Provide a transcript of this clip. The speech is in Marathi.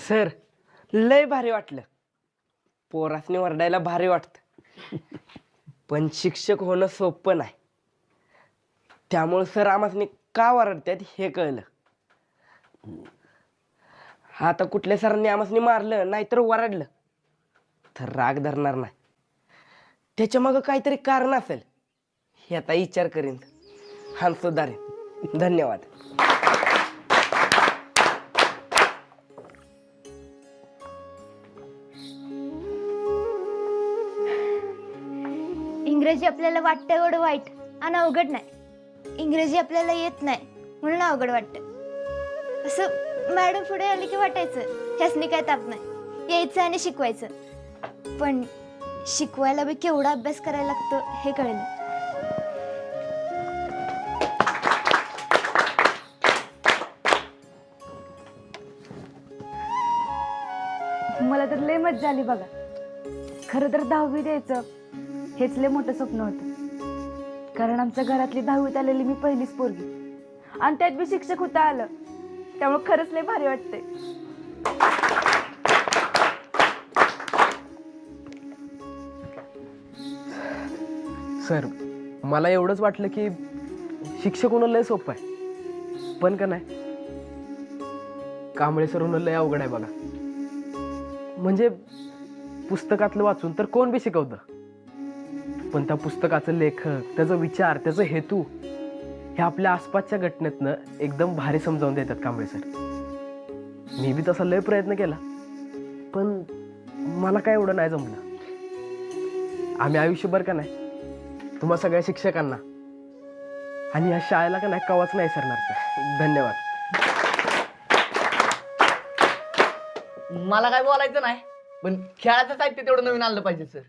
सर लय भारी वाटलं. पोरासने वरडायला भारी वाटतं, पण शिक्षक होणं सोपं नाही. त्यामुळे सर आम्हासनी का वरडतात हे कळलं. आता कुठल्या सरांनी आम्हासनी मारलं नाहीतर वरडलं तर राग धरणार नाही. त्याच्या मागं काहीतरी कारण असेल हे आता विचार करीन आणि सुधारेन. धन्यवाद. इंग्रजी आपल्याला वाटतं एवढं वाईट आणि अवघड नाही. इंग्रजी आपल्याला येत नाही म्हणून अवघड वाटतं. असं मॅडम पुढे आली की वाटायचं ह्यासनी काय ताप नाही, यायचं आणि शिकवायचं. पण शिकवायला बी केवढा अभ्यास करायला लागतो हे कळलं. मला तर लय मज्जा आली बघा. खरं तर 10वी द्यायचं हेच लय मोठं स्वप्न होतं. कारण आमच्या घरातली 10वीत आलेली मी पहिलीच पोरगी आणि त्यात बी शिक्षक होता आलं, त्यामुळे खरंच लय भारी वाटते. सर मला एवढंच वाटलं की शिक्षक होणं लय सोपं आहे, पण का नाही कांबळे सर होणं लय अवघड आहे बघा. म्हणजे पुस्तकातलं वाचून तर कोण बी शिकवतं, पण त्या पुस्तकाचं लेखक, त्याचा विचार, त्याचा हेतू हे आपल्या आसपासच्या घटनेतनं एकदम भारी समजावून देतात कांबळे सर. मी बी तसा लय प्रयत्न केला, पण मला काय एवढं नाही जमलं. आम्ही आयुष्यभर का नाही तुम्हा सगळ्या शिक्षकांना आणि या शाळेला का नाही कवाच नाही सरणार सर. धन्यवाद. मला काय बोलायचं नाही, पण खेळाचं साहित्य तेवढं नवीन आणलं पाहिजे सर.